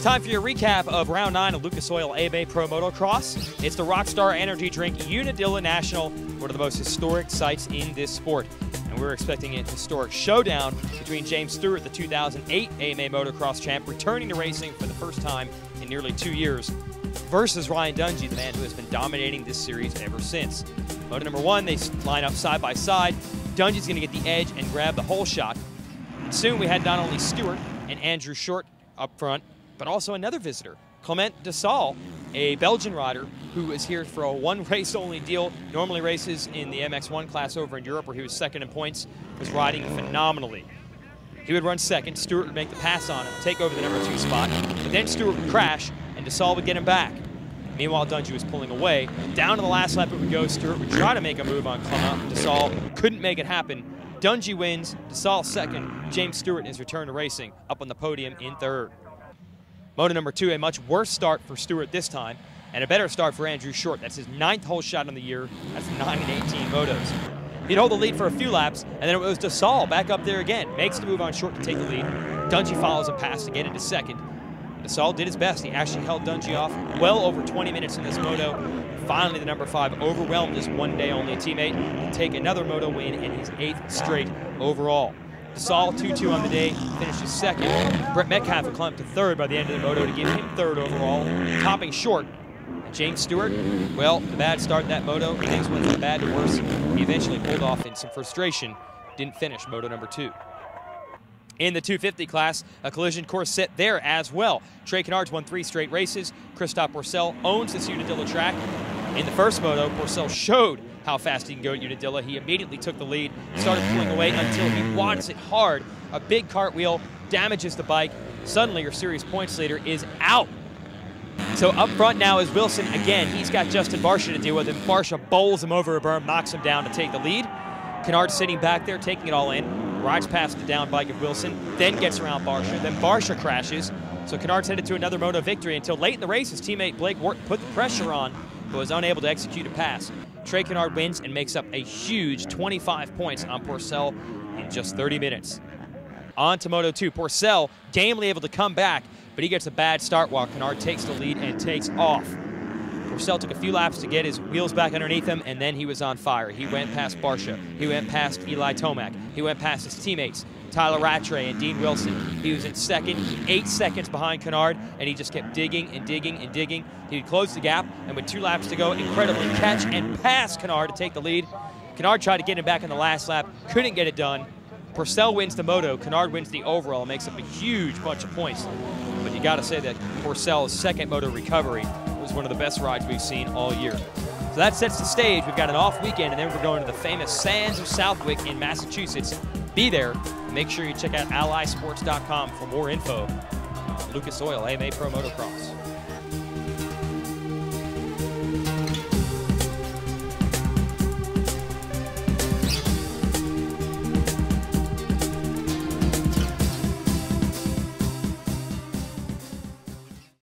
It's time for your recap of Round 9 of Lucas Oil AMA Pro Motocross. It's the Rockstar Energy Drink Unadilla National, one of the most historic sites in this sport. And we're expecting a historic showdown between James Stewart, the 2008 AMA Motocross champ, returning to racing for the first time in nearly 2 years, versus Ryan Dungey, the man who has been dominating this series ever since. Moto number 1, they line up side by side. Dungey's going to get the edge and grab the whole shot. And soon we had not only Stewart and Andrew Short up front, but also another visitor, Clement Desalle, a Belgian rider who is here for a one-race-only deal, normally races in the MX1 class over in Europe, where he was second in points, was riding phenomenally. He would run second, Stewart would make the pass on him, take over the number 2 spot, but then Stewart would crash, and Desalle would get him back. Meanwhile, Dungey was pulling away. Down to the last lap it would go. Stewart would try to make a move on Clement. Desalle couldn't make it happen. Dungey wins, Desalle second, James Stewart is returned to racing, up on the podium in third. Moto number 2, a much worse start for Stewart this time, and a better start for Andrew Short. That's his 9th whole shot on the year. That's 9 and 18 motos. He'd hold the lead for a few laps, and then it was Desalle back up there again. Makes the move on Short to take the lead. Dungey follows him past to get into second. Desalle did his best. He actually held Dungey off well over 20 minutes in this moto. Finally, the number 5 overwhelmed his one-day-only teammate to take another moto win and his 8th straight overall. Desalle 2-2 on the day, finishes second. Brett Metcalf would climb to third by the end of the moto to give him third overall, topping Short. And James Stewart, well, the bad start in that moto, things went from bad to worse. He eventually pulled off in some frustration, didn't finish moto number 2. In the 250 class, a collision course set there as well. Trey Canard's won 3 straight races. Christophe Pourcel owns this Unadilla track. In the first moto, Pourcel showed how fast he can go at Unadilla. He immediately took the lead, started pulling away until he wants it hard. A big cartwheel damages the bike. Suddenly, your series points leader is out. So up front now is Wilson again. He's got Justin Barsha to deal with him. Barsha bowls him over a berm, knocks him down to take the lead. Canard sitting back there, taking it all in, rides past the down bike of Wilson, then gets around Barsha, then Barsha crashes. So Canard's headed to another moto victory until late in the race his teammate Blake Wharton put the pressure on, but was unable to execute a pass. Trey Canard wins and makes up a huge 25 points on Pourcel in just 30 minutes. On to Moto 2. Pourcel gamely able to come back, but he gets a bad start while Canard takes the lead and takes off. Pourcel took a few laps to get his wheels back underneath him, and then he was on fire. He went past Barsha. He went past Eli Tomac. He went past his teammates, Tyler Rattray and Dean Wilson. He was in second, 8 seconds behind Canard, and he just kept digging and digging and digging. He'd close the gap, and with 2 laps to go, incredibly catch and pass Canard to take the lead. Canard tried to get him back in the last lap, couldn't get it done. Pourcel wins the moto, Canard wins the overall, makes up a huge bunch of points. But you gotta say that Pourcel's second moto recovery was one of the best rides we've seen all year. So that sets the stage. We've got an off weekend, and then we're going to the famous Sands of Southwick in Massachusetts. Be there. Make sure you check out allysports.com for more info. Lucas Oil AMA Pro Motocross.